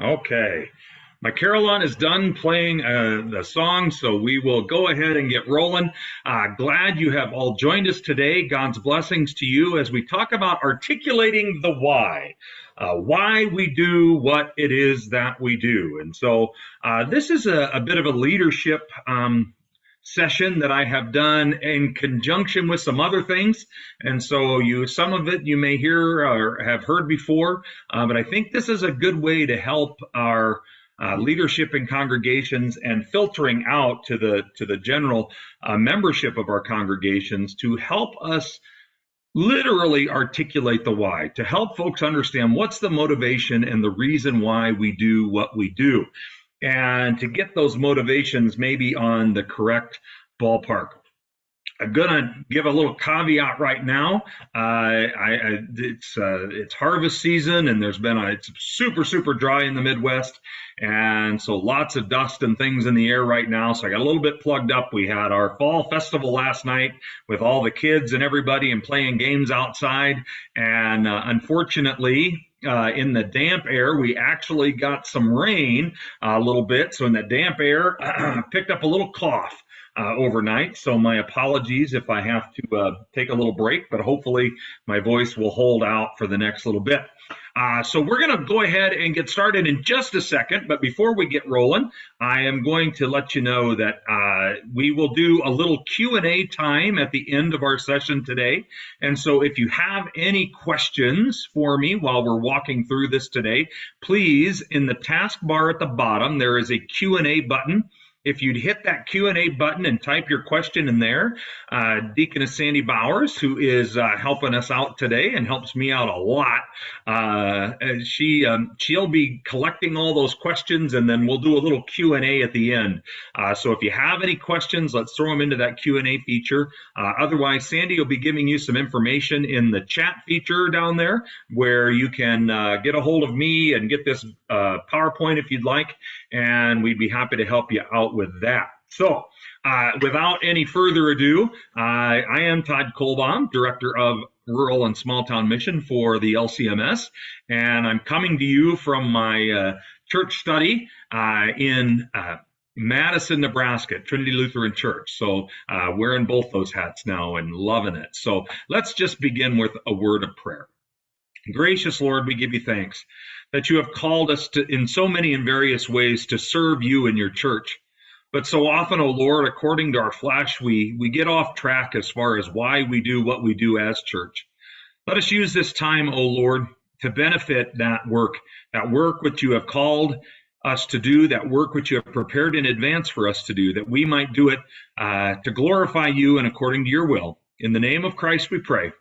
Okay. My Carillon is done playing the song, so we will go ahead and get rolling. Glad you have all joined us today. God's blessings to you as we talk about articulating the why we do what it is that we do. And so this is a bit of a leadership session that I have done in conjunction with some other things. And so some of it you may hear or have heard before, but I think this is a good way to help our leadership in congregations and filtering out to the general membership of our congregations to help us literally articulate the why, to help folks understand what's the motivation and the reason why we do what we do, and to get those motivations maybe on the correct ballpark. I'm gonna give a little caveat right now. It's harvest season, and it's super dry in the Midwest, and so lots of dust and things in the air right now. So I got a little bit plugged up. We had our fall festival last night with all the kids and everybody and playing games outside, and unfortunately, in the damp air, we actually got some rain a little bit. So in the damp air, picked up a little cough overnight. So my apologies if I have to take a little break, but hopefully my voice will hold out for the next little bit. So we're going to go ahead and get started in just a second. But before we get rolling, I am going to let you know that we will do a little Q&A time at the end of our session today. And so if you have any questions for me while we're walking through this today, please, in the taskbar at the bottom, there is a Q&A button. If you'd hit that Q&A button and type your question in there, Deaconess Sandy Bowers, who is helping us out today and helps me out a lot, she'll be collecting all those questions, and then we'll do a little Q&A at the end. So if you have any questions, let's throw them into that Q&A feature. Otherwise, Sandy will be giving you some information in the chat feature down there where you can get a hold of me and get this PowerPoint if you'd like, and we'd be happy to help you out with that. So without any further ado, I am Todd Kollbaum, Director of Rural and Small Town Mission for the LCMS, and I'm coming to you from my church study in Madison, Nebraska, Trinity Lutheran Church. So wearing both those hats now and loving it. So let's just begin with a word of prayer. Gracious Lord, we give you thanks that you have called us to, in so many and various ways, to serve you in your church. But so often, O Lord, according to our flesh, we get off track as far as why we do what we do as church. Let us use this time, O Lord, to benefit that work which you have called us to do, that work which you have prepared in advance for us to do, that we might do it to glorify you and according to your will. In the name of Christ we pray.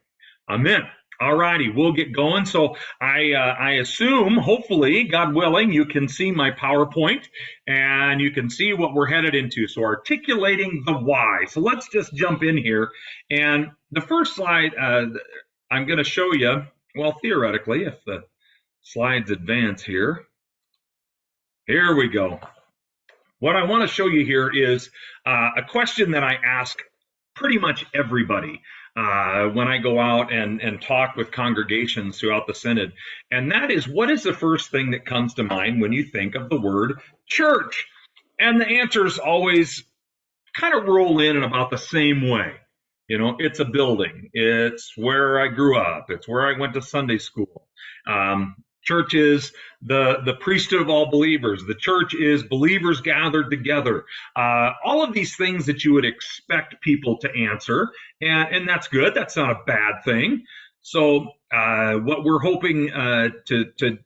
Amen. All righty, we'll get going. So I assume, hopefully, God willing, you can see my PowerPoint and you can see what we're headed into. So articulating the why. So let's just jump in here. And the first slide I'm going to show you, well, theoretically, if the slides advance here. Here we go. What I want to show you here is a question that I ask pretty much everybody when I go out and talk with congregations throughout the Synod. And that is, what is the first thing that comes to mind when you think of the word church? And the answers always kind of roll in about the same way. You know, it's a building. It's where I grew up. It's where I went to Sunday school. Church is the priesthood of all believers. The church is believers gathered together. All of these things that you would expect people to answer, and that's good. That's not a bad thing. So what we're hoping to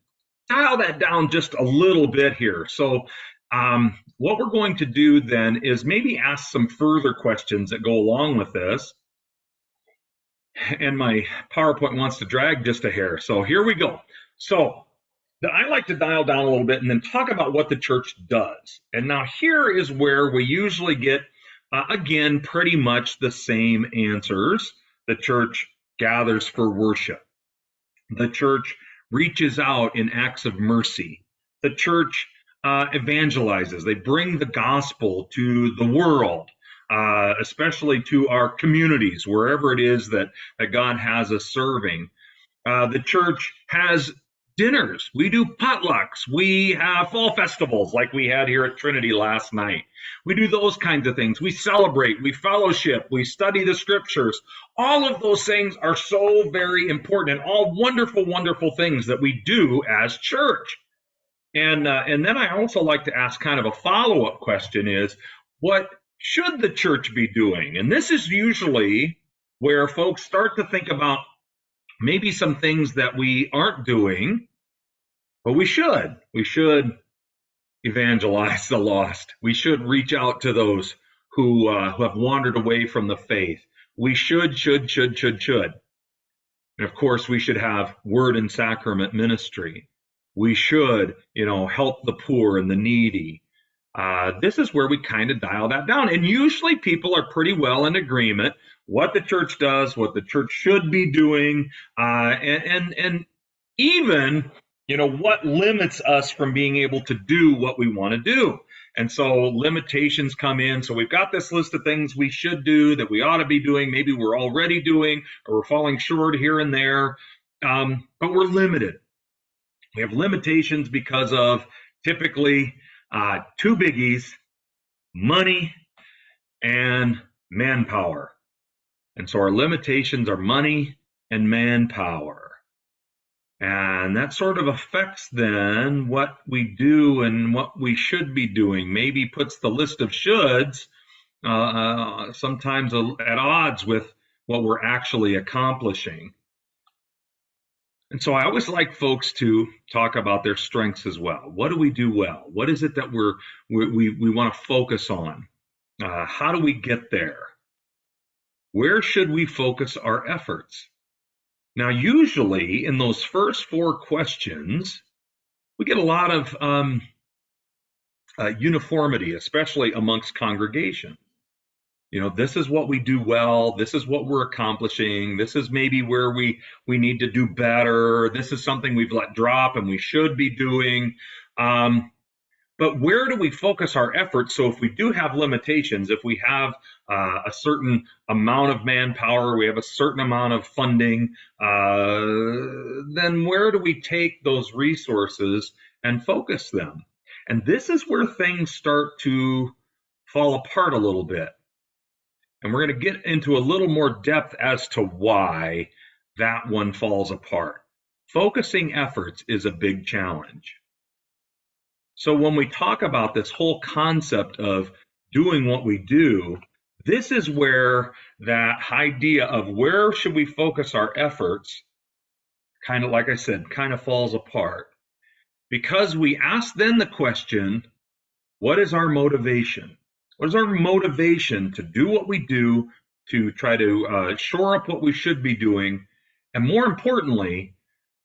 dial that down just a little bit here. So what we're going to do then is maybe ask some further questions that go along with this. And my PowerPoint wants to drag just a hair. So here we go. So I like to dial down a little bit and then talk about what the church does. And now here is where we usually get, again, pretty much the same answers. The church gathers for worship. The church reaches out in acts of mercy. The church evangelizes. They bring the gospel to the world, especially to our communities, wherever it is that God has us serving. The church has dinners. We do potlucks. We have fall festivals like we had here at Trinity last night. We do those kinds of things. We celebrate, we fellowship, we study the scriptures. All of those things are so very important and all wonderful, wonderful things that we do as church. And then I also like to ask kind of a follow-up question is, what should the church be doing? And this is usually where folks start to think about maybe some things that we aren't doing, but we should. We should evangelize the lost. We should reach out to those who have wandered away from the faith. We should. And of course, we should have word and sacrament ministry. We should, help the poor and the needy. This is where we kind of dial that down. And usually people are pretty well in agreement what the church does, what the church should be doing, and even, what limits us from being able to do what we want to do. And so limitations come in. So we've got this list of things we should do that we ought to be doing. Maybe we're already doing, or we're falling short here and there, but we're limited. We have limitations because of typically two biggies: money and manpower. And so our limitations are money and manpower. And that sort of affects then what we do and what we should be doing. Maybe puts the list of shoulds sometimes at odds with what we're actually accomplishing. And so I always like folks to talk about their strengths as well. What do we do well? What is it that we want to focus on? How do we get there? Where should we focus our efforts? Now, usually in those first four questions, we get a lot of uniformity, especially amongst congregations. This is what we do well. This is what we're accomplishing. This is maybe where we need to do better. This is something we've let drop and we should be doing. But where do we focus our efforts? So if we do have limitations, if we have a certain amount of manpower, we have a certain amount of funding, then where do we take those resources and focus them? And this is where things start to fall apart a little bit. And we're going to get into a little more depth as to why that one falls apart. Focusing efforts is a big challenge. So when we talk about this whole concept of doing what we do, this is where that idea of where should we focus our efforts, kind of like I said, kind of falls apart. Because we ask then the question, what is our motivation? What is our motivation to do what we do, to try to shore up what we should be doing? And more importantly,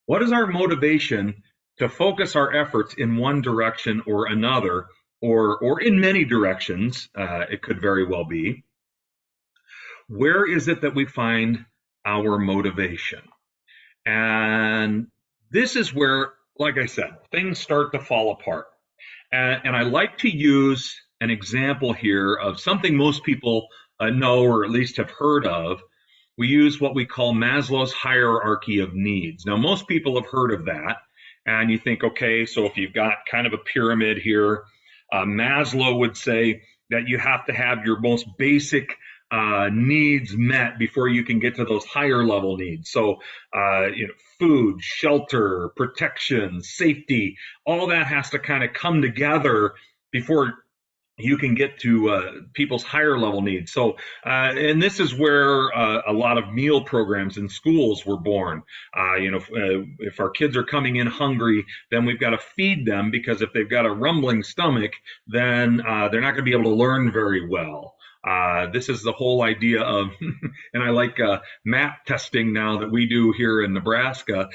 what is our motivation to focus our efforts in one direction or another, or in many directions? It could very well be. Where is it that we find our motivation? And this is where, like I said, things start to fall apart. And I like to use an example here of something most people know, or at least have heard of. We use what we call Maslow's hierarchy of needs. Now, most people have heard of that. And you think, okay, so if you've got kind of a pyramid here, Maslow would say that you have to have your most basic needs met before you can get to those higher level needs. So, food, shelter, protection, safety, all that has to kind of come together before you can get to people's higher level needs. So, and this is where a lot of meal programs in schools were born. If our kids are coming in hungry, then we've got to feed them, because if they've got a rumbling stomach, then they're not going to be able to learn very well. This is the whole idea of, and I like MAP testing now that we do here in Nebraska,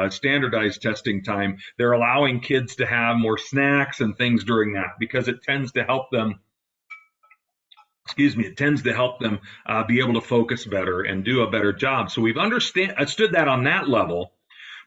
standardized testing time. They're allowing kids to have more snacks and things during that, because it tends to help them, be able to focus better and do a better job. So we've understood that on that level.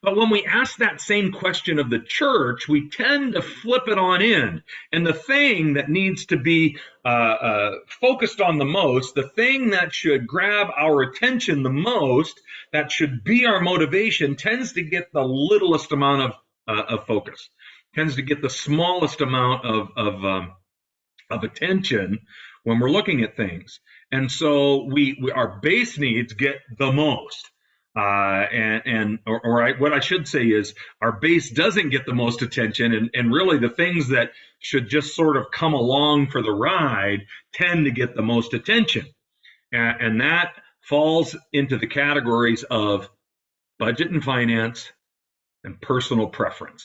But when we ask that same question of the church, we tend to flip it on in. And the thing that needs to be focused on the most, the thing that should grab our attention the most, that should be our motivation, tends to get the littlest amount of of focus, tends to get the smallest amount of attention when we're looking at things. And so our base needs get the most. What I should say is our base doesn't get the most attention, and really the things that should just sort of come along for the ride tend to get the most attention. And that falls into the categories of budget and finance and personal preference.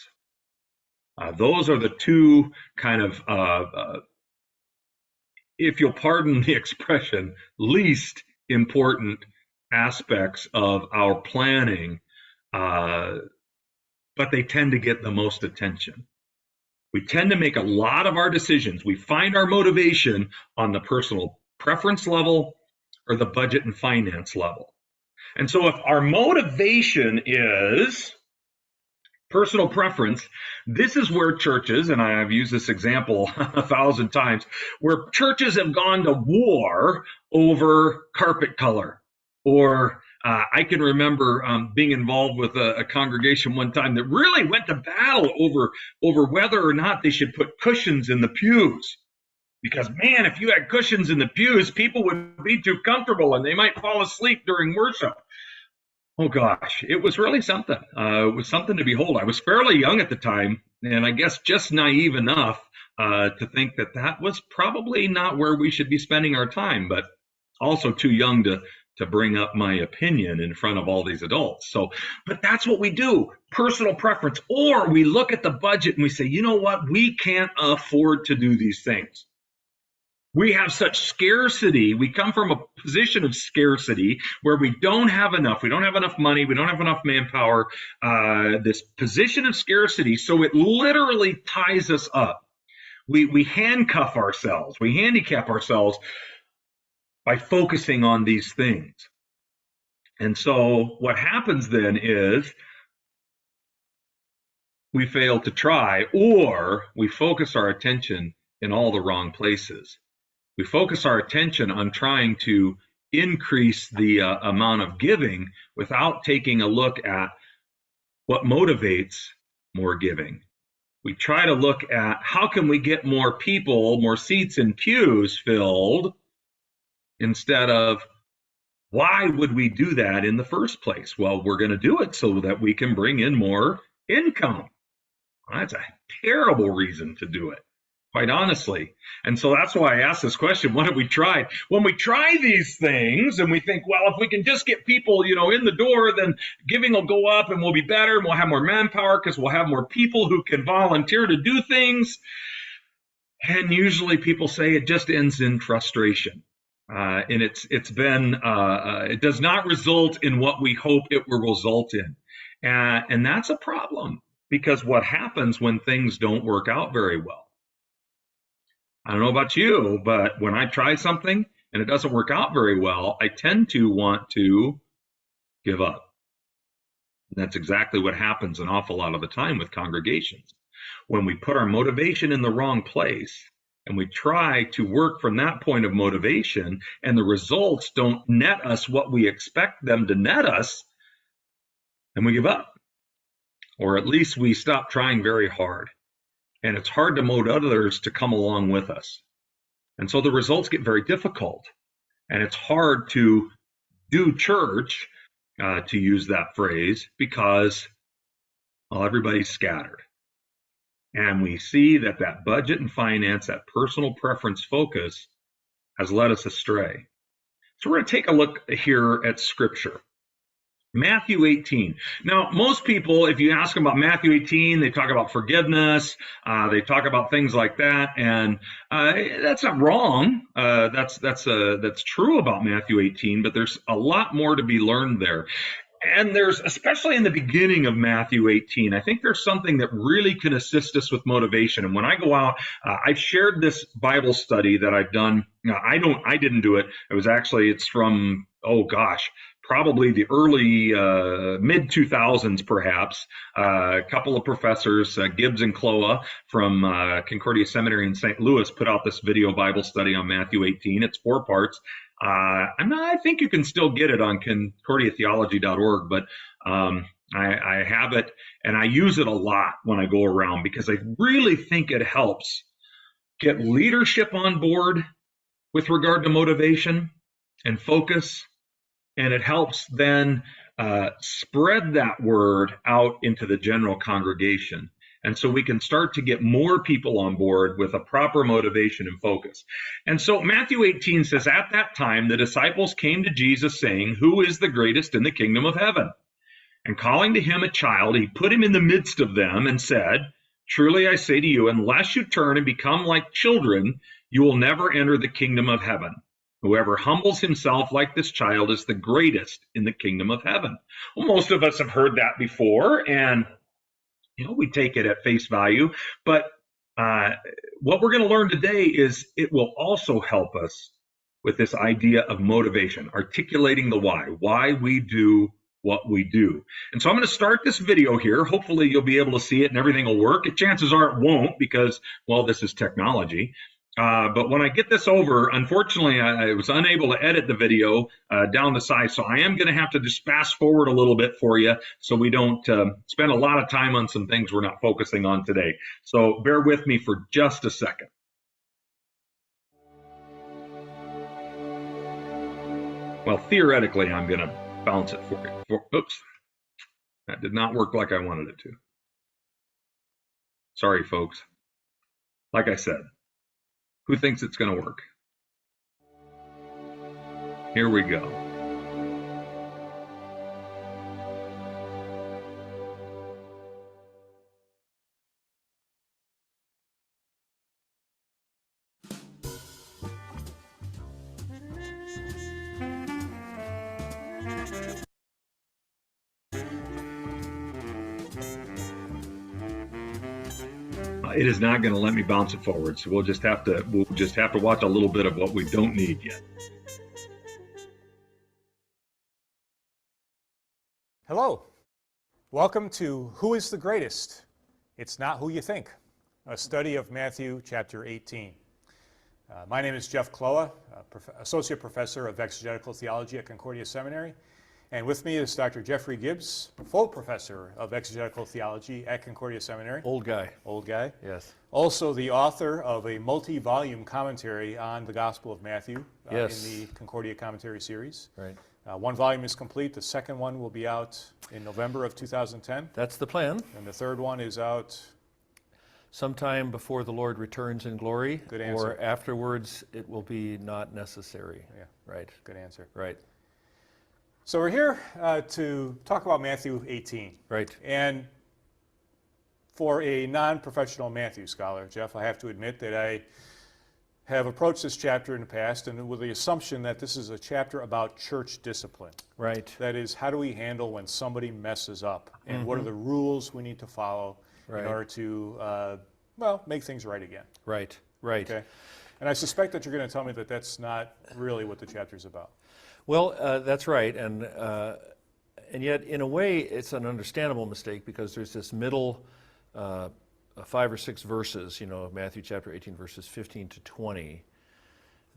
Those are the two kind of, if you'll pardon the expression, least important aspects of our planning, but they tend to get the most attention. We tend to make a lot of our decisions. We find our motivation on the personal preference level or the budget and finance level. And so if our motivation is personal preference, this is where churches, and I've used this example 1,000 times, where churches have gone to war over carpet color. Or I can remember being involved with a congregation one time that really went to battle over whether or not they should put cushions in the pews. Because, man, if you had cushions in the pews, people would be too comfortable and they might fall asleep during worship. Oh, gosh, it was really something. It was something to behold. I was fairly young at the time, and I guess just naive enough to think that that was probably not where we should be spending our time, but also too young to bring up my opinion in front of all these adults. But that's what we do, personal preference. Or we look at the budget and we say, you know what, we can't afford to do these things. We have such scarcity. We come from a position of scarcity where we don't have enough. We don't have enough money. We don't have enough manpower. This position of scarcity. So it literally ties us up. We handcuff ourselves. We handicap ourselves by focusing on these things. And so what happens then is we fail to try, or we focus our attention in all the wrong places. We focus our attention on trying to increase the amount of giving without taking a look at what motivates more giving. We try to look at how can we get more people, more seats in pews filled, instead of why would we do that in the first place? Well, we're going to do it so that we can bring in more income. That's a terrible reason to do it, quite honestly. And so that's why I asked this question, what have we tried? When we try these things and we think, well, if we can just get people, in the door, then giving will go up and we'll be better and we'll have more manpower because we'll have more people who can volunteer to do things. And usually people say it just ends in frustration. And it does not result in what we hope it will result in. And that's a problem, because what happens when things don't work out very well? I don't know about you, but when I try something and it doesn't work out very well, I tend to want to give up. And that's exactly what happens an awful lot of the time with congregations. When we put our motivation in the wrong place, and we try to work from that point of motivation, and the results don't net us what we expect them to net us, and we give up. Or at least we stop trying very hard. And it's hard to motivate others to come along with us. And so the results get very difficult. And it's hard to do church, to use that phrase, because, well, everybody's scattered. And we see that budget and finance, that personal preference focus, has led us astray. So we're going to take a look here at Scripture. Matthew 18. Now, most people, if you ask them about Matthew 18, they talk about forgiveness. They talk about things like that, and that's not wrong. That's true about Matthew 18, but there's a lot more to be learned there. And there's, especially in the beginning of Matthew 18, I think there's something that really can assist us with motivation. And when I go out, I've shared this Bible study that I've done. I didn't do it. It's from, probably the early mid 2000s, perhaps. A couple of professors, Gibbs and Cloa from Concordia Seminary in St. Louis, put out this video Bible study on Matthew 18. It's 4 parts. I think you can still get it on concordiatheology.org, but I have it, and I use it a lot when I go around because I really think it helps get leadership on board with regard to motivation and focus, and it helps then spread that word out into the general congregation. And so we can start to get more people on board with a proper motivation and focus. And so Matthew 18 says, at that time, the disciples came to Jesus saying, "Who is the greatest in the kingdom of heaven?" And calling to him a child, he put him in the midst of them and said, "Truly I say to you, unless you turn and become like children, you will never enter the kingdom of heaven. Whoever humbles himself like this child is the greatest in the kingdom of heaven." Well, most of us have heard that before, and we take it at face value. But what we're going to learn today is it will also help us with this idea of motivation, articulating the why we do what we do. And so I'm going to start this video here. Hopefully you'll be able to see it and everything will work. Chances are it won't because, well, this is technology. But when I get this over, unfortunately, I was unable to edit the video down the side. So I am going to have to just fast forward a little bit for you so we don't spend a lot of time on some things we're not focusing on today. So bear with me for just a second. Well, theoretically, I'm going to bounce it for you. Oops, that did not work like I wanted it to. Sorry, folks. Like I said, who thinks it's going to work? Here we go. It is not going to let me bounce it forward, so we'll just have to watch a little bit of what we don't need yet. Hello. Welcome to Who is the Greatest? It's Not Who You Think, a study of Matthew chapter 18. My name is Jeff Kloa, Associate Professor of Exegetical Theology at Concordia Seminary. And with me is Dr. Jeffrey Gibbs, full professor of exegetical theology at Concordia Seminary. Old guy. Old guy. Yes. Also the author of a multi-volume commentary on the Gospel of Matthew Yes. in the Concordia Commentary series. Right. One volume is complete. The second one will be out in November of 2010. That's the plan. And the third one is out sometime before the Lord returns in glory. Good answer. Or afterwards, it will be not necessary. Yeah. Right. Good answer. Right. So we're here to talk about Matthew 18. Right. And for a non-professional Matthew scholar, Jeff, I have to admit that I have approached this chapter in the past and with the assumption that this is a chapter about church discipline. Right. That is, how do we handle when somebody messes up? And what are the rules we need to follow in order to, make things right again? Right. Right. Okay. And I suspect that you're going to tell me that that's not really what the chapter's about. Well, that's right. And yet, in a way, it's an understandable mistake because there's this middle 5 or 6 verses, Matthew chapter 18, verses 15 to 20,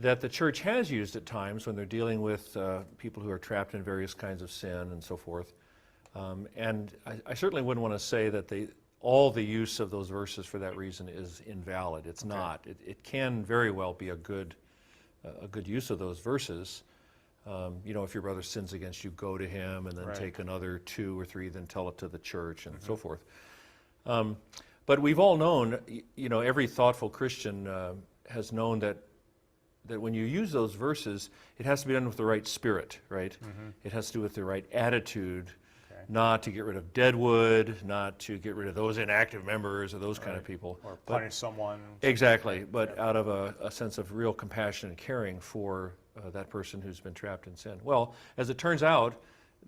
that the church has used at times when they're dealing with people who are trapped in various kinds of sin and so forth. And I certainly wouldn't want to say that all the use of those verses for that reason is invalid. It's not. It can very well be a good use of those verses. If your brother sins against you, go to him, and then take another 2 or 3, then tell it to the church, and so forth. But we've all known, every thoughtful Christian has known that when you use those verses, it has to be done with the right spirit, right? It has to do with the right attitude, not to get rid of deadwood, not to get rid of those inactive members or those kind of people. Or punish someone. Exactly, but out of a sense of real compassion and caring for that person who's been trapped in sin. Well, as it turns out,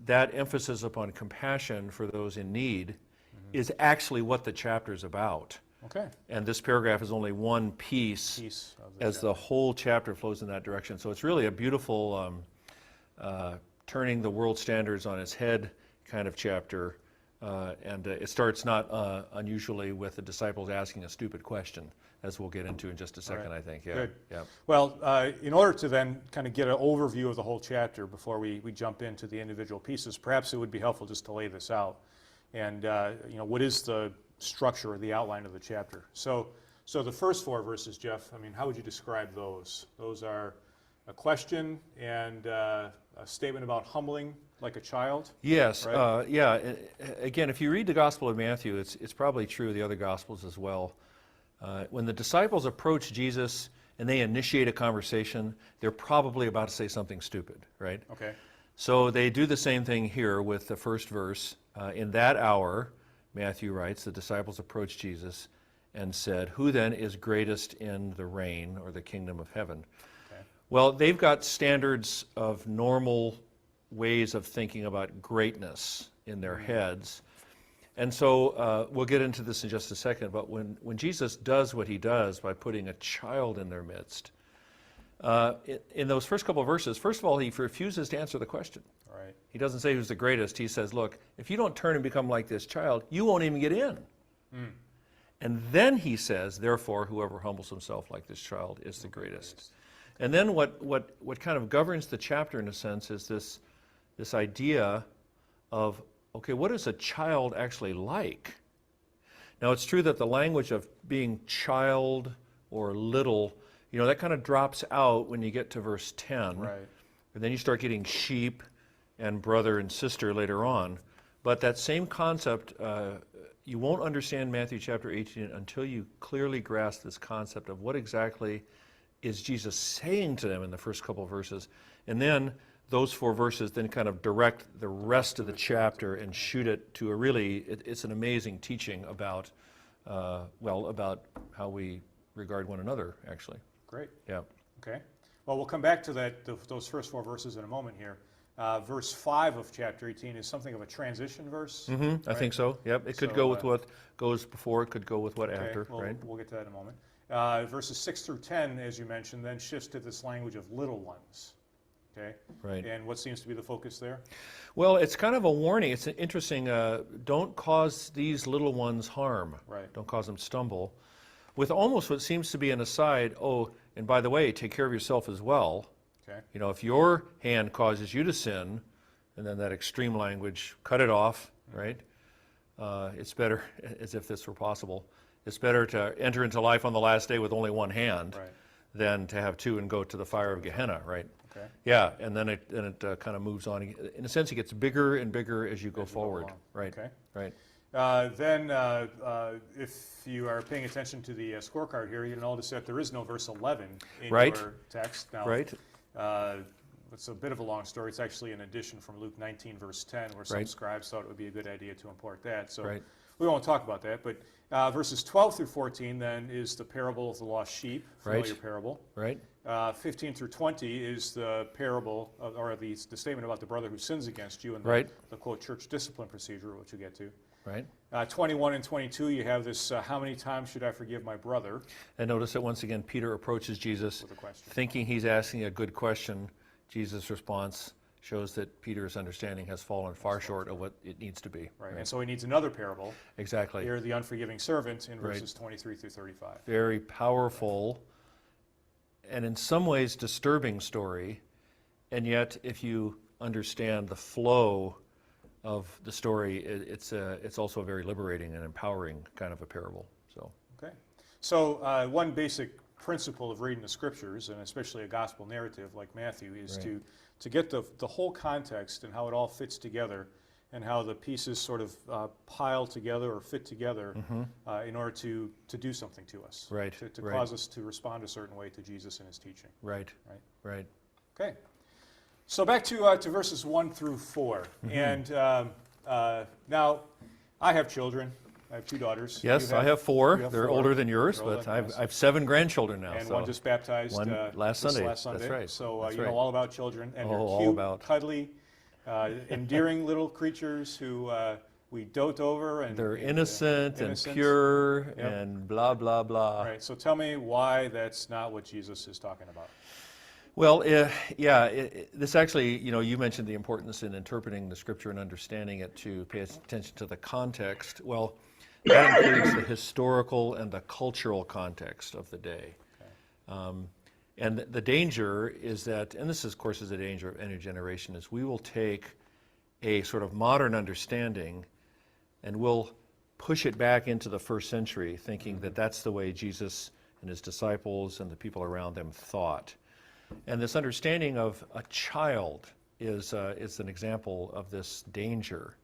that emphasis upon compassion for those in need is actually what the chapter is about. Okay. And this paragraph is only one piece as the whole chapter flows in that direction. So it's really a beautiful turning the world standards on its head kind of chapter. And it starts not unusually with the disciples asking a stupid question, as we'll get into in just a second, I think. Yeah. Good. Yeah. Well, in order to then kind of get an overview of the whole chapter before we jump into the individual pieces, perhaps it would be helpful just to lay this out. and what is the structure or the outline of the chapter. So the first 4 verses, Jeff, I mean, how would you describe those? Those are a question and a statement about humbling like a child? Yes, right? Again, if you read the Gospel of Matthew, it's probably true of the other Gospels as well. When the disciples approach Jesus and they initiate a conversation, they're probably about to say something stupid, right? Okay. So they do the same thing here with the first verse. In that hour, Matthew writes, the disciples approached Jesus and said, "Who then is greatest in the reign or the kingdom of heaven?" Okay. Well, they've got standards of normal ways of thinking about greatness in their heads. And so we'll get into this in just a second, but when Jesus does what he does by putting a child in their midst, in those first couple of verses, first of all, he refuses to answer the question. Right. He doesn't say who's the greatest. He says, look, if you don't turn and become like this child, you won't even get in. And then he says, therefore, whoever humbles himself like this child is the greatest. And then what kind of governs the chapter, in a sense, is this idea of, okay, what is a child actually like? Now, it's true that the language of being child or little, that kind of drops out when you get to verse 10. Right. And then you start getting sheep and brother and sister later on. But that same concept, you won't understand Matthew chapter 18 until you clearly grasp this concept of what exactly is Jesus saying to them in the first couple of verses. And then those 4 verses then kind of direct the rest of the chapter and shoot it to a really, it's an amazing teaching about, about how we regard one another, actually. Great. Yeah. Okay. Well, we'll come back to those first 4 verses in a moment here. Verse 5 of chapter 18 is something of a transition verse. Mm-hmm. Right? I think so. Yep. It could go with what goes before. It could go with what after. Right. We'll get to that in a moment. Verses 6 through 10, as you mentioned, then shifts to this language of little ones. Okay. Right. And what seems to be the focus there? Well, it's kind of a warning. It's interesting. Don't cause these little ones harm. Right. Don't cause them stumble. With almost what seems to be an aside. Oh, and by the way, take care of yourself as well. Okay. If your hand causes you to sin, and then that extreme language, cut it off. Right. It's better, as if this were possible. It's better to enter into life on the last day with only one hand, right, than to have 2 and go to the fire of Gehenna. Right. Okay. Yeah, and then it kind of moves on. In a sense, it gets bigger and bigger as you go forward. Right. Okay. Right. Then, if you are paying attention to the scorecard here, you notice that there is no verse 11 in your text. Now, right. It's a bit of a long story. It's actually an addition from Luke 19, verse 10, where some scribes thought it would be a good idea to import that. So we won't talk about that. But verses 12 through 14 then is the parable of the lost sheep, familiar parable. Right. 15 through 20 is the parable, or the statement about the brother who sins against you, and the quote church discipline procedure, which we'll get to. Right. 21 and 22, you have this, how many times should I forgive my brother? And notice that once again, Peter approaches Jesus thinking he's asking a good question. Jesus' response shows that Peter's understanding has fallen far short of what it needs to be. Right. And so he needs another parable. Exactly. Here, the unforgiving servant in verses 23 through 35. Very powerful and in some ways disturbing story. And yet, if you understand the flow of the story, it's also a very liberating and empowering kind of a parable. So one basic principle of reading the scriptures, and especially a gospel narrative like Matthew, is to get the whole context and how it all fits together, and how the pieces sort of pile together or fit together in order to do something to us, to cause us to respond a certain way to Jesus and his teaching. Right. Okay. So back to verses 1 through 4. And now, I have children. I have 2 daughters. Yes, I have 4. They're older than yours, but I have 7 grandchildren now. And one just baptized last Sunday. That's right. So you know all about children. And they're cute, cuddly, endearing little creatures who we dote over. And they're innocent and pure and blah, blah, blah. Right. So tell me why that's not what Jesus is talking about. Well, this actually, you mentioned the importance in interpreting the Scripture and understanding it to pay attention to the context. Well, that includes the historical and the cultural context of the day. Okay. And the danger is that, and this, of course, is the danger of any generation, is we will take a sort of modern understanding and we'll push it back into the first century, thinking that that's the way Jesus and his disciples and the people around them thought. And this understanding of a child is an example of this danger,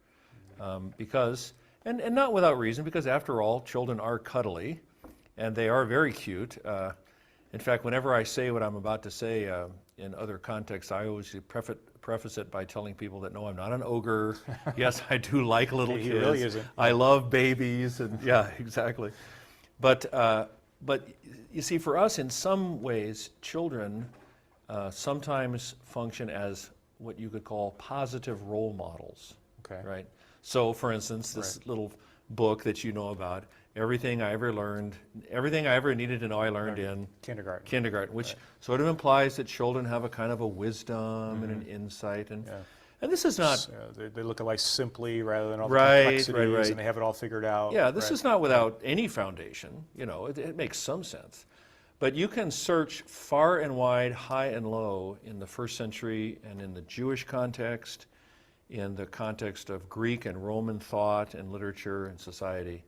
because, and not without reason, because after all, children are cuddly, and they are very cute. In fact, whenever I say what I'm about to say in other contexts, I always preface it by telling people that no, I'm not an ogre. Yes, I do like little kids. He really isn't. I love babies, and yeah, exactly. But you see, for us, in some ways, children sometimes function as what you could call positive role models. Okay. Right. So, for instance, this little book that you know about, everything I ever needed to know, I learned in kindergarten, which sort of implies that children have a kind of a wisdom and an insight, and this is not. They look at life simply rather than all the complexities, and they have it all figured out. Yeah, this is not without any foundation. You know, it makes some sense. But you can search far and wide, high and low, in the first century and in the Jewish context, in the context of Greek and Roman thought and literature and society.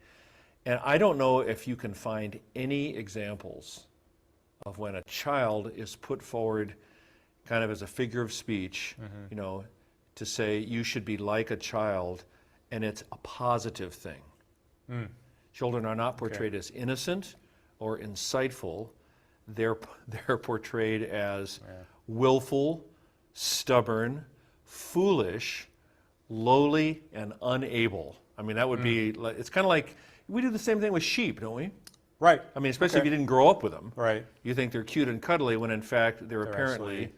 And I don't know if you can find any examples of when a child is put forward kind of as a figure of speech, you know, to say you should be like a child, and it's a positive thing. Children are not portrayed as innocent or insightful. They're portrayed as willful, stubborn, foolish, lowly, and unable. I mean, that would be, it's kind of like, we do the same thing with sheep, don't we? Right. I mean, especially if you didn't grow up with them. Right. You think they're cute and cuddly when in fact they're apparently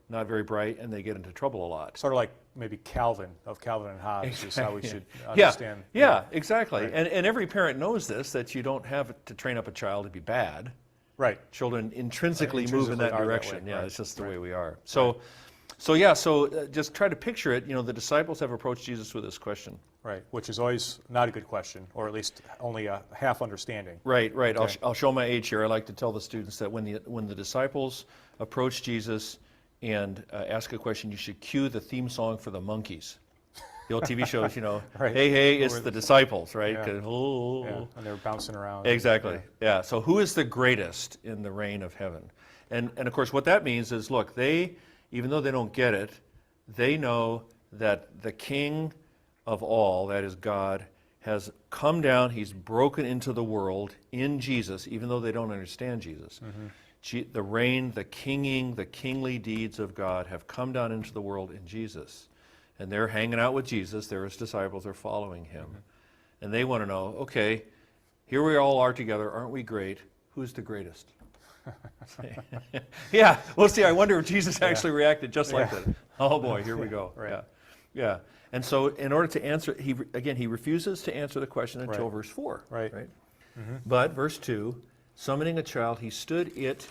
not very bright, and they get into trouble a lot. Sort of like maybe Calvin and Hobbes is how we should understand. Yeah, exactly. Right. And every parent knows this, that you don't have to train up a child to be bad. Right. Children intrinsically move in that direction. That yeah, it's just the way we are. So just try to picture it. You know, the disciples have approached Jesus with this question. Right, which is always not a good question, or at least only a half understanding. Right. Okay. I'll show my age here. I like to tell the students that when the disciples approach Jesus and ask a question, you should cue the theme song for the Monkees. The old TV shows, you know, hey, it's the disciples, right? And they're bouncing around. Exactly. Yeah. So who is the greatest in the reign of heaven? And of course, what that means is, look, even though they don't get it, they know that the King of all, that is God, has come down. He's broken into the world in Jesus, even though they don't understand Jesus. The reign, the kinging, the kingly deeds of God have come down into the world in Jesus. And they're hanging out with Jesus. They're his disciples. They're following him. And they want to know, okay, here we all are together. Aren't we great? Who's the greatest? Yeah, well, see, I wonder if Jesus actually reacted just like that. Oh, boy, here we go. Yeah. And so in order to answer, he refuses to answer the question until verse 4. Right. But verse 2, summoning a child, he stood it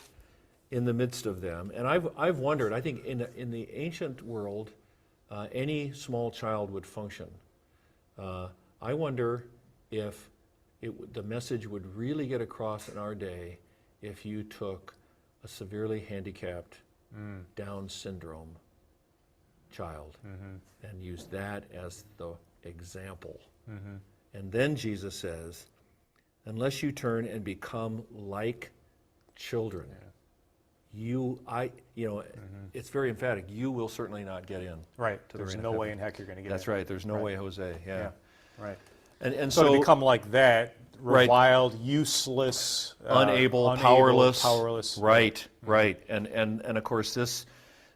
in the midst of them. And I've wondered, I think in the ancient world, any small child would function. I wonder if the message would really get across in our day if you took a severely handicapped Down syndrome child and used that as the example. And then Jesus says, unless you turn and become like children, it's very emphatic. You will certainly not get in. Right. There's no way in heck you're going to get in. That's right. There's no way, Jose. Yeah. Right. And so to become like that, reviled, useless, unable, powerless. Right. And of course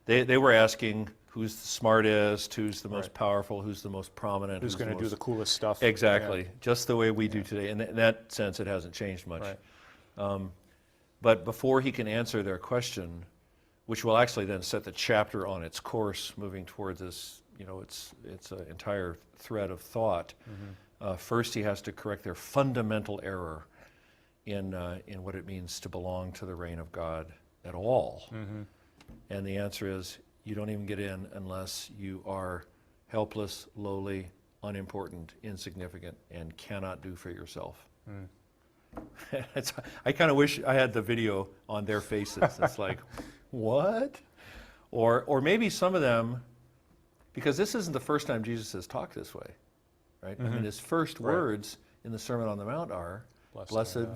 they were asking who's the smartest, who's the most powerful, who's the most prominent, who's going to do the coolest stuff. Exactly. Just the way we do today. And in that sense, it hasn't changed much. But before he can answer their question, which will actually then set the chapter on its course, moving towards this, it's an entire thread of thought. First, he has to correct their fundamental error in what it means to belong to the reign of God at all. And the answer is, you don't even get in unless you are helpless, lowly, unimportant, insignificant, and cannot do for yourself. I kind of wish I had the video on their faces. It's like, what? Or maybe some of them, because this isn't the first time Jesus has talked this way. right? I mean, his first words in the Sermon on the Mount are, blessed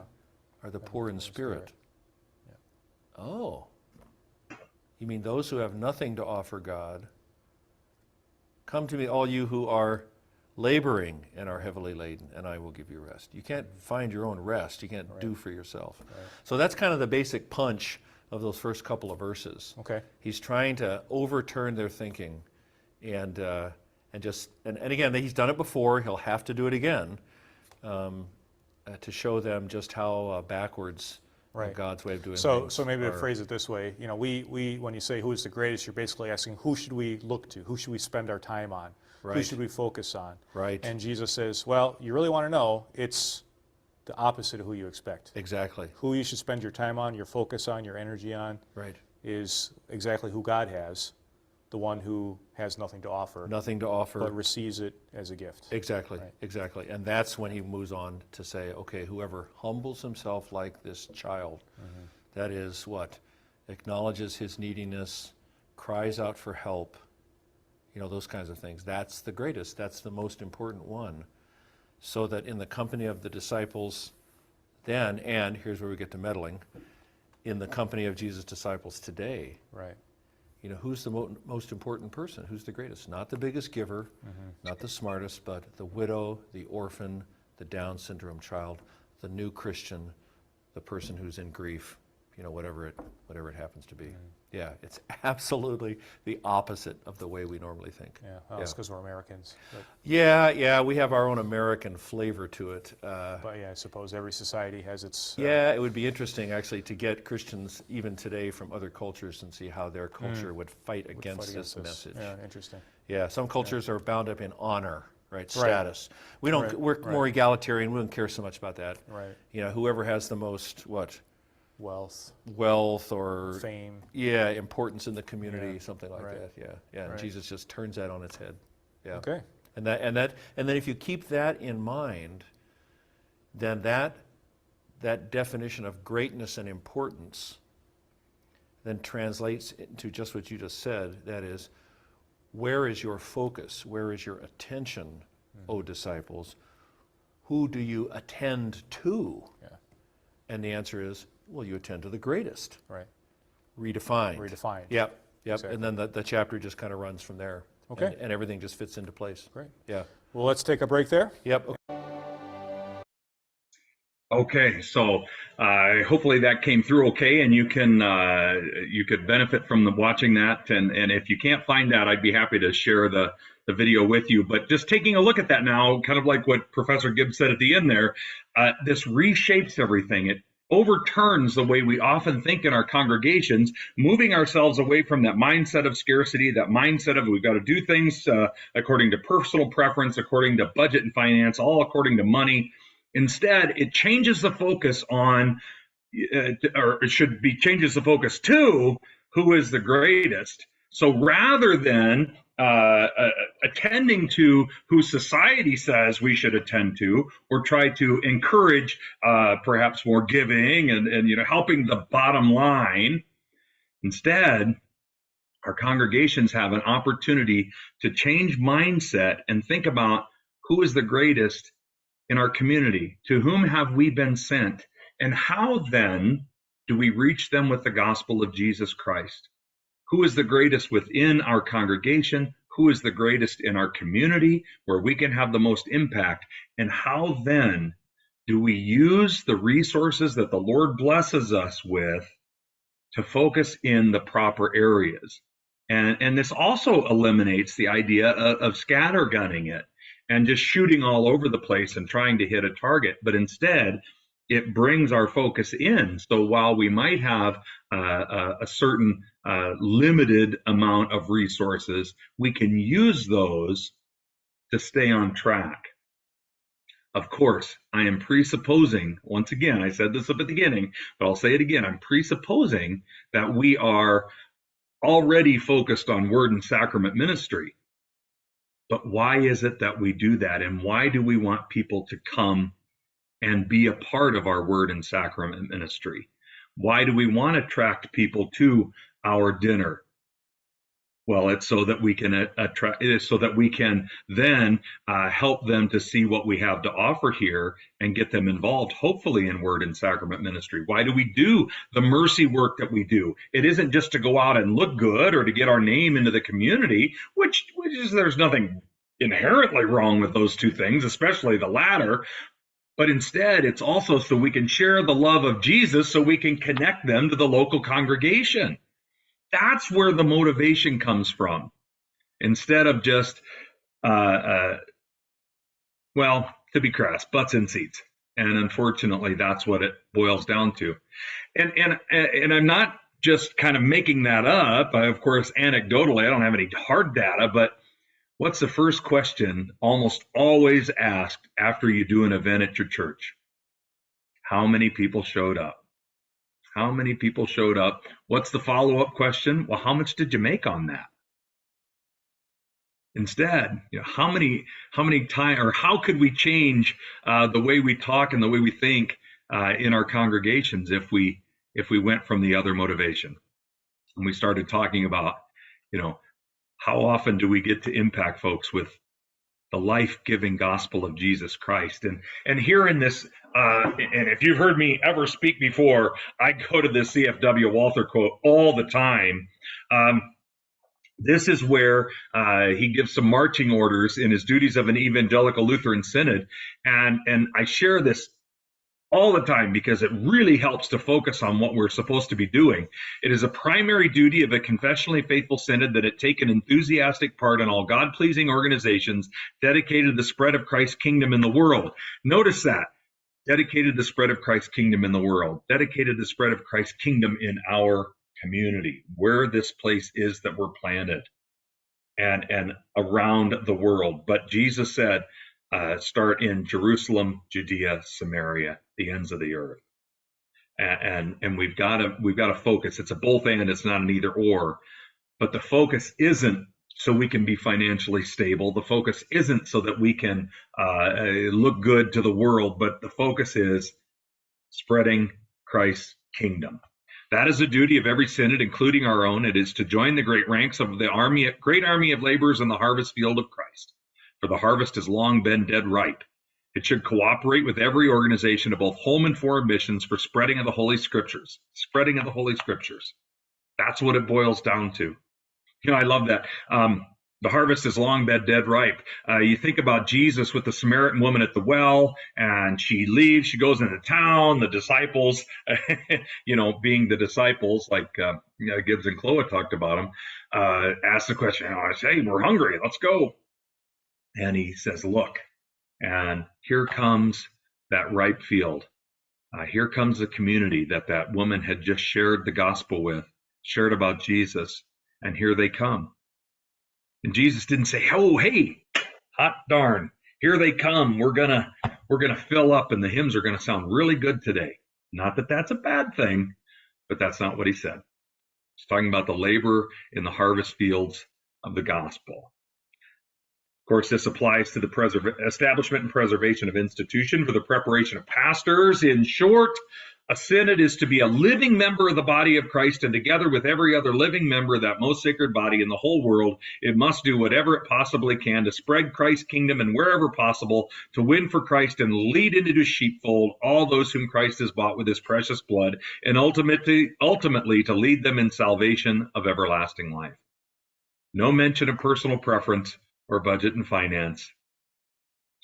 are the poor in spirit. Yeah. Oh, you mean those who have nothing to offer God? Come to me, all you who are laboring and are heavily laden, and I will give you rest. You can't find your own rest. You can't do for yourself. Right. So that's kind of the basic punch of those first couple of verses. Okay. He's trying to overturn their thinking, and again, he's done it before. He'll have to do it again to show them just how backwards God's way of doing things. So maybe to phrase it this way, we when you say who is the greatest, you're basically asking who should we look to, who should we spend our time on, who should we focus on? Right. And Jesus says, well, you really want to know, it's the opposite of who you expect. Exactly. Who you should spend your time on, your focus on, your energy on, is exactly who God has, the one who has nothing to offer. Nothing to offer. But receives it as a gift. Exactly, exactly. And that's when he moves on to say, okay, whoever humbles himself like this child, that is what? Acknowledges his neediness, cries out for help, those kinds of things. That's the greatest. That's the most important one. So that in the company of the disciples then, and here's where we get to meddling, in the company of Jesus' disciples today, who's the most important person? Who's the greatest? Not the biggest giver, not the smartest, but the widow, the orphan, the Down syndrome child, the new Christian, the person who's in grief, whatever it happens to be. Yeah, it's absolutely the opposite of the way we normally think. Yeah, well, it's because we're Americans. But yeah, we have our own American flavor to it. But yeah, I suppose every society has its... it would be interesting actually to get Christians even today from other cultures and see how their culture would fight against this message. Yeah, interesting. Yeah, some cultures are bound up in honor, status. We don't. We're more egalitarian. We don't care so much about that. Right. Whoever has the most wealth or fame, importance in the community, something like that. Yeah. And Jesus just turns that on its head. Yeah. Okay. And then if you keep that in mind, then that definition of greatness and importance then translates into just what you just said. That is, where is your focus? Where is your attention, O disciples? Who do you attend to? Yeah. And the answer is, well, you attend to the greatest. Right. Redefined. Yep. Exactly. And then the chapter just kind of runs from there. Okay. And everything just fits into place. Great. Yeah. Well, let's take a break there. Yep. Okay, so hopefully that came through okay, and you could benefit from watching that. And if you can't find that, I'd be happy to share the video with you. But just taking a look at that now, kind of like what Professor Gibbs said at the end there, this reshapes everything. It overturns the way we often think in our congregations, moving ourselves away from that mindset of scarcity, that mindset of we've got to do things according to personal preference, according to budget and finance, all according to money. Instead, it changes the focus on, changes the focus to who is the greatest. So rather than attending to who society says we should attend to, or try to encourage perhaps more giving and helping the bottom line, instead, our congregations have an opportunity to change mindset and think about who is the greatest in our community, to whom have we been sent, and how then do we reach them with the gospel of Jesus Christ? Who is the greatest within our congregation? Who is the greatest in our community where we can have the most impact? And how then do we use the resources that the Lord blesses us with to focus in the proper areas? And this also eliminates the idea of scattergunning it and just shooting all over the place and trying to hit a target. But instead, it brings our focus in. So while we might have a certain limited amount of resources, we can use those to stay on track. Of course, I am presupposing, once again, I said this at the beginning, but I'll say it again, I'm presupposing that we are already focused on word and sacrament ministry. But why is it that we do that? And why do we want people to come and be a part of our word and sacrament ministry? Why do we want to attract people to our dinner? Well, it's so that we can attract. It is so that we can then help them to see what we have to offer here and get them involved, hopefully, in word and sacrament ministry. Why do we do the mercy work that we do? It isn't just to go out and look good or to get our name into the community, which is there's nothing inherently wrong with those two things, especially the latter. But instead, it's also so we can share the love of Jesus, so we can connect them to the local congregation. That's where the motivation comes from, instead of just, well, to be crass, butts in seats. And unfortunately, that's what it boils down to. And I'm not just kind of making that up. Of course, anecdotally, I don't have any hard data, but what's the first question almost always asked after you do an event at your church? How many people showed up? How many people showed up? What's the follow-up question? Well, how much did you make on that? Instead, how many times, or how could we change the way we talk and the way we think in our congregations if we went from the other motivation and we started talking about, how often do we get to impact folks with the life-giving gospel of Jesus Christ? And here in this, and if you've heard me ever speak before, I go to this C.F.W. Walther quote all the time. This is where he gives some marching orders in his duties of an evangelical Lutheran synod. And I share this all the time because it really helps to focus on what we're supposed to be doing. It is a primary duty of a confessionally faithful synod that it take an enthusiastic part in all God-pleasing organizations dedicated to the spread of Christ's kingdom in the world. Notice that. Dedicated to the spread of Christ's kingdom in the world. Dedicated to the spread of Christ's kingdom in our community, where this place is that we're planted, and around the world. But Jesus said, start in Jerusalem, Judea, Samaria, the ends of the earth. And we've got to focus. It's a both and, it's not an either or. But the focus isn't so we can be financially stable. The focus isn't so that we can look good to the world, but the focus is spreading Christ's kingdom. That is the duty of every synod, including our own. It is to join the great ranks of the great army of laborers in the harvest field of Christ. For the harvest has long been dead ripe. It should cooperate with every organization of both home and foreign missions for spreading of the Holy Scriptures. Spreading of the Holy Scriptures. That's what it boils down to. I love that. The harvest has long been dead ripe. You think about Jesus with the Samaritan woman at the well, and she leaves, she goes into town, the disciples, being the disciples, like Gibbs and Chloe talked about them, ask the question, hey, we're hungry, let's go. And he says, look, and here comes that ripe field. Here comes the community that woman had just shared the gospel with, shared about Jesus, and here they come. And Jesus didn't say, oh, hey, hot darn, here they come. We're gonna fill up, and the hymns are gonna sound really good today. Not that that's a bad thing, but that's not what he said. He's talking about the labor in the harvest fields of the gospel. Of course, this applies to the establishment and preservation of institution for the preparation of pastors. In short, a synod is to be a living member of the body of Christ, and together with every other living member of that most sacred body in the whole world, it must do whatever it possibly can to spread Christ's kingdom, and wherever possible, to win for Christ and lead into his sheepfold all those whom Christ has bought with his precious blood, and ultimately to lead them in salvation of everlasting life. No mention of personal preference or budget and finance,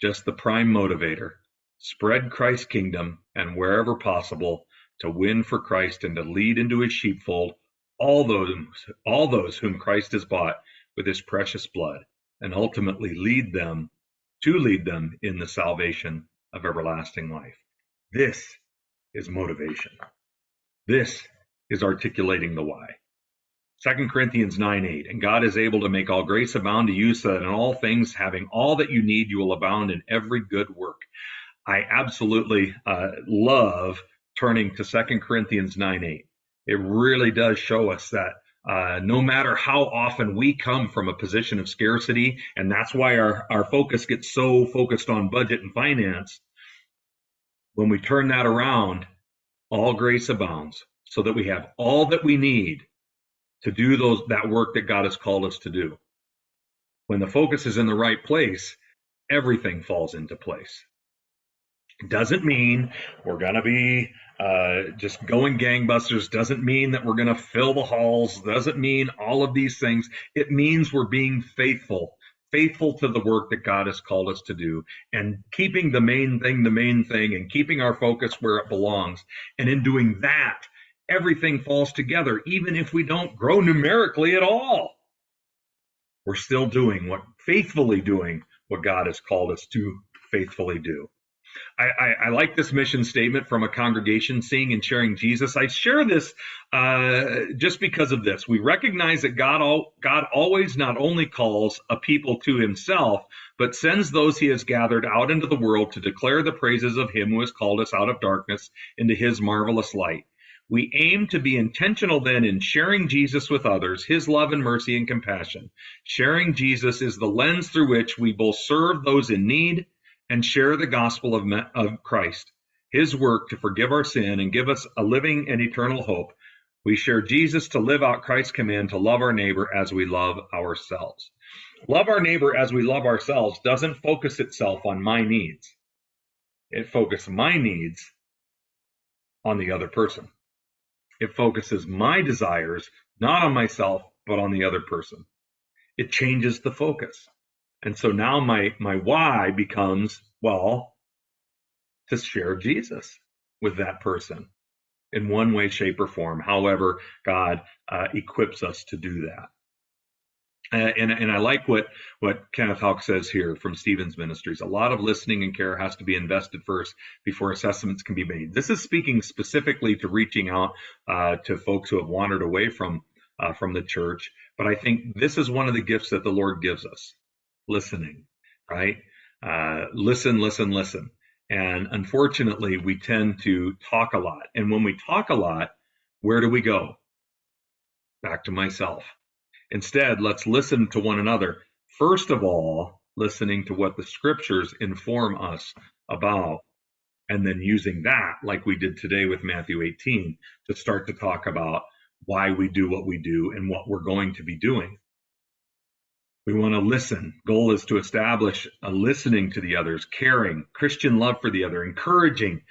just the prime motivator. Spread Christ's kingdom, and wherever possible, to win for Christ and to lead into his sheepfold all those whom Christ has bought with his precious blood, and ultimately lead them in the salvation of everlasting life. This is motivation. This is articulating the why. 2 Corinthians 9:8, and God is able to make all grace abound to you, so that in all things, having all that you need, you will abound in every good work. I absolutely love turning to 2 Corinthians 9:8. It really does show us that no matter how often we come from a position of scarcity, and that's why our focus gets so focused on budget and finance, when we turn that around, all grace abounds, so that we have all that we need to do that work that God has called us to do. When the focus is in the right place, everything falls into place. It doesn't mean we're going to be just going gangbusters, doesn't mean that we're going to fill the halls, doesn't mean all of these things. It means we're being faithful to the work that God has called us to do, and keeping the main thing, and keeping our focus where it belongs. And in doing that, everything falls together, even if we don't grow numerically at all. We're still faithfully doing what God has called us to faithfully do. I like this mission statement from a congregation, Seeing and Sharing Jesus. I share this just because of this. We recognize that God always not only calls a people to himself, but sends those he has gathered out into the world to declare the praises of him who has called us out of darkness into his marvelous light. We aim to be intentional then in sharing Jesus with others, his love and mercy and compassion. Sharing Jesus is the lens through which we both serve those in need and share the gospel of Christ, his work to forgive our sin and give us a living and eternal hope. We share Jesus to live out Christ's command to love our neighbor as we love ourselves. Love our neighbor as we love ourselves doesn't focus itself on my needs. It focuses my needs on the other person. It focuses my desires not on myself, but on the other person. It changes the focus. And so now my why becomes, well, to share Jesus with that person in one way, shape, or form, however God equips us to do that. And I like what Kenneth Houck says here from Stevens Ministries. A lot of listening and care has to be invested first before assessments can be made. This is speaking specifically to reaching out to folks who have wandered away from the church. But I think this is one of the gifts that the Lord gives us. Listening, right? Listen. And unfortunately, we tend to talk a lot. And when we talk a lot, where do we go? Back to myself. Instead, let's listen to one another. First of all, listening to what the scriptures inform us about, and then using that, like we did today with Matthew 18, to start to talk about why we do what we do and what we're going to be doing. We want to listen. Goal is to establish a listening to the others, caring, Christian love for the other, encouraging.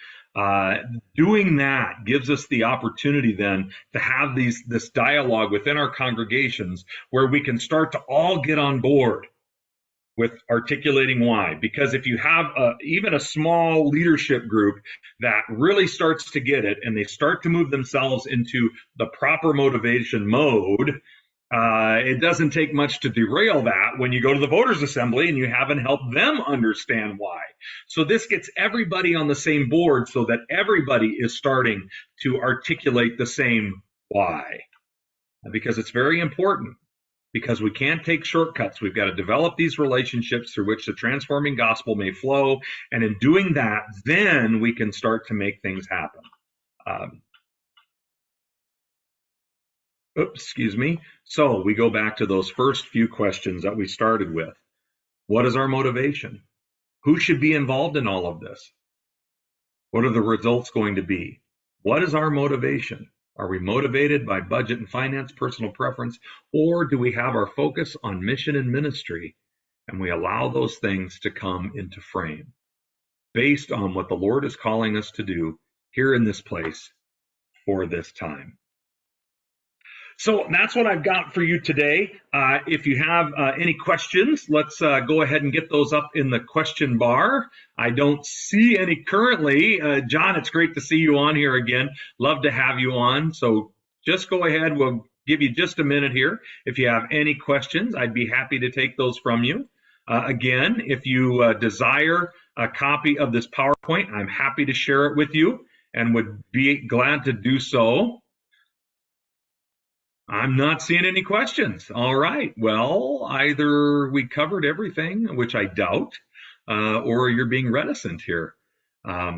Doing that gives us the opportunity then to have this dialogue within our congregations where we can start to all get on board with articulating why. Because if you have even a small leadership group that really starts to get it and they start to move themselves into the proper motivation mode, it doesn't take much to derail that when you go to the voters' assembly and you haven't helped them understand why. So this gets everybody on the same board so that everybody is starting to articulate the same why. Because it's very important, because we can't take shortcuts. We've got to develop these relationships through which the transforming gospel may flow. And in doing that, then we can start to make things happen. So we go back to those first few questions that we started with. What is our motivation? Who should be involved in all of this? What are the results going to be? What is our motivation? Are we motivated by budget and finance, personal preference, or do we have our focus on mission and ministry, and we allow those things to come into frame based on what the Lord is calling us to do here in this place for this time? So that's what I've got for you today. If you have any questions, let's go ahead and get those up in the question bar. I don't see any currently. John, it's great to see you on here again. Love to have you on. So just go ahead. We'll give you just a minute here. If you have any questions, I'd be happy to take those from you. Again, if you desire a copy of this PowerPoint, I'm happy to share it with you and would be glad to do so. I'm not seeing any questions. All right. Well, either we covered everything, which I doubt, or you're being reticent here. But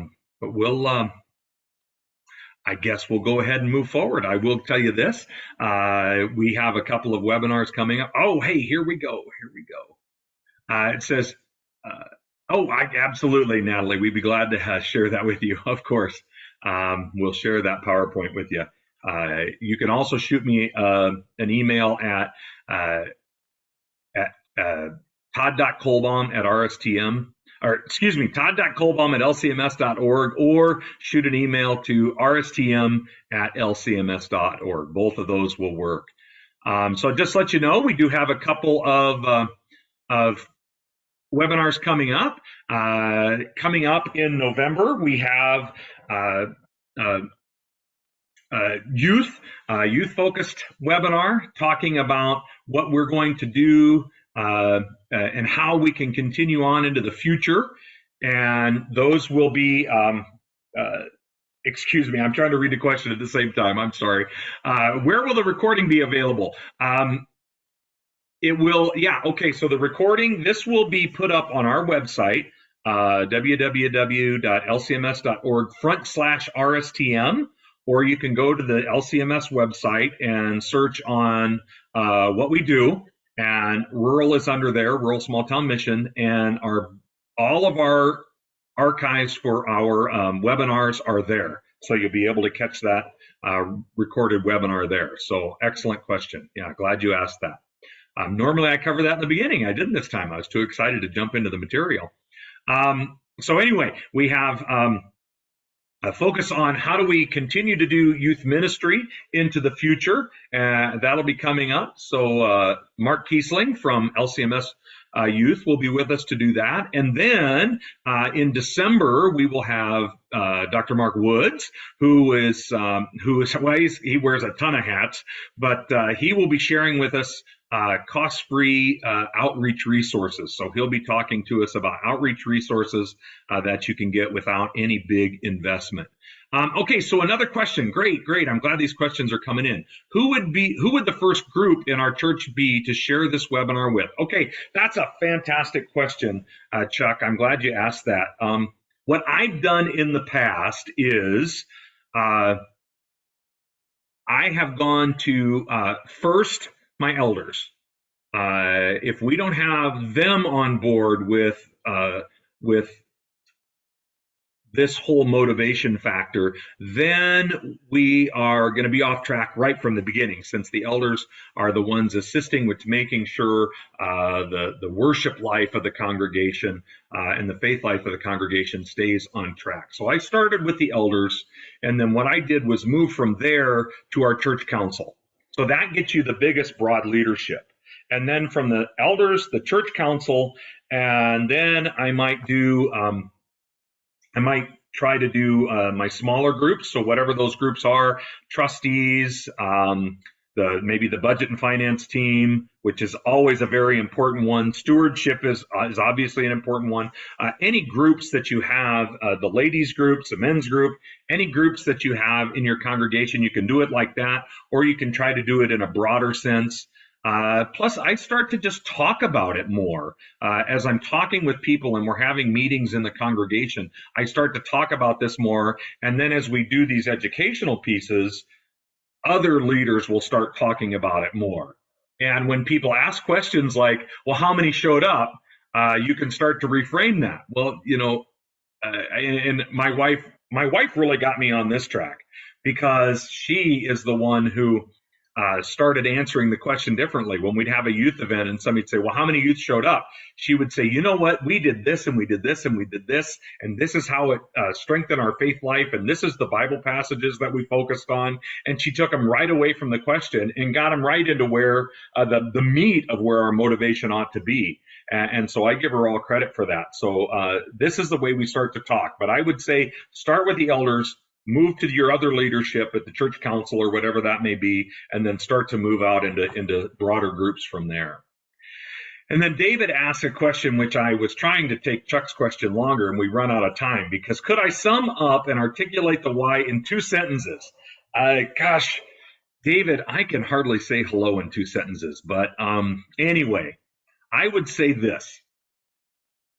I guess we'll go ahead and move forward. I will tell you this. We have a couple of webinars coming up. Oh, hey, here we go. It says, absolutely, Natalie. We'd be glad to share that with you. Of course. We'll share that PowerPoint with you. You can also shoot me an email at todd.kollbaum@rstm, or excuse me, todd.kollbaum@lcms.org, or shoot an email to rstm@lcms.org. Both of those will work. So just let you know, we do have a couple of webinars coming up. Coming up in November, we have youth-focused webinar talking about what we're going to do and how we can continue on into the future. And those will be, excuse me, I'm trying to read the question at the same time. I'm sorry. Where will the recording be available? It will, yeah, okay, so the recording, this will be put up on our website, www.lcms.org/RSTM, or you can go to the LCMS website and search on what we do, and rural is under there, Rural Small Town Mission, and all of our archives for our webinars are there. So you'll be able to catch that recorded webinar there. So excellent question. Yeah, glad you asked that. Normally I cover that in the beginning. I didn't this time. I was too excited to jump into the material. So anyway, we have a focus on how do we continue to do youth ministry into the future. That'll be coming up. So Mark Kiesling from LCMS Youth will be with us to do that. And then in December, we will have Dr. Mark Woods, who is well, he wears a ton of hats, but he will be sharing with us cost-free outreach resources. So he'll be talking to us about outreach resources that you can get without any big investment. Okay, so another question. Great. I'm glad these questions are coming in. Who would the first group in our church be to share this webinar with? Okay, that's a fantastic question, Chuck. I'm glad you asked that. What I've done in the past is I have gone to first my elders. If we don't have them on board with this whole motivation factor, then we are going to be off track right from the beginning, since the elders are the ones assisting with making sure the worship life of the congregation and the faith life of the congregation stays on track. So I started with the elders, and then what I did was move from there to our church council. So that gets you the biggest broad leadership. And then from the elders, the church council, and then I might try to do my smaller groups. So whatever those groups are, trustees, maybe the budget and finance team, which is always a very important one. Stewardship is obviously an important one. Any groups that you have, the ladies groups, the men's group, any groups that you have in your congregation, you can do it like that, or you can try to do it in a broader sense. Plus, I start to just talk about it more. As I'm talking with people and we're having meetings in the congregation, I start to talk about this more. And then as we do these educational pieces, other leaders will start talking about it more. And when people ask questions like, well, how many showed up? You can start to reframe that. Well, and my wife really got me on this track, because she is the one who started answering the question differently. When we'd have a youth event and somebody'd say, well, how many youth showed up? She would say, you know what, we did this and we did this and we did this, and this is how it strengthened our faith life, and this is the Bible passages that we focused on. And she took them right away from the question and got them right into where the meat of where our motivation ought to be. And so I give her all credit for that. So this is the way we start to talk. But I would say start with the elders, move to your other leadership at the church council or whatever that may be, and then start to move out into broader groups from there. And then David asked a question, which I was trying to take Chuck's question longer, and we run out of time, because could I sum up and articulate the why in 2 sentences? Gosh, David, I can hardly say hello in 2 sentences. But anyway, I would say this,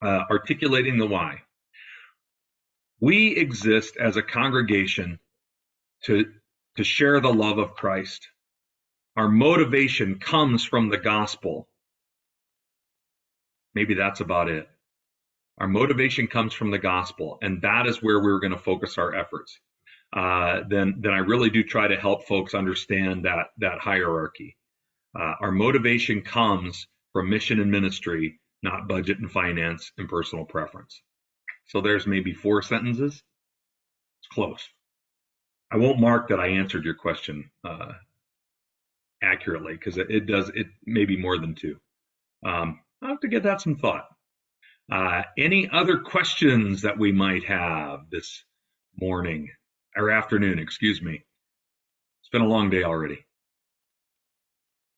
articulating the why. We exist as a congregation to share the love of Christ. Our motivation comes from the gospel. Maybe that's about it. Our motivation comes from the gospel, and that is where we're going to focus our efforts. then I really do try to help folks understand that hierarchy. Our motivation comes from mission and ministry, not budget and finance and personal preference. So there's maybe 4 sentences. It's close. I won't mark that I answered your question accurately, because it may be more than 2. I'll have to give that some thought. Any other questions that we might have this morning or afternoon, excuse me? It's been a long day already.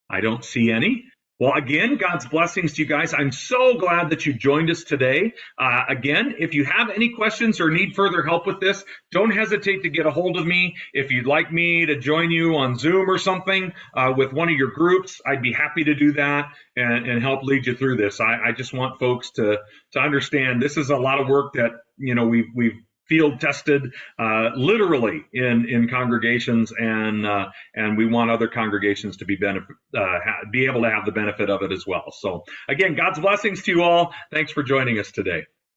I don't see any. Well, again, God's blessings to you guys. I'm so glad that you joined us today. Again, if you have any questions or need further help with this, don't hesitate to get a hold of me. If you'd like me to join you on Zoom or something with one of your groups, I'd be happy to do that and help lead you through this. I just want folks to understand this is a lot of work that, you know, we've field tested literally in congregations, and we want other congregations to be able to have the benefit of it as well. So again, God's blessings to you all. Thanks for joining us today.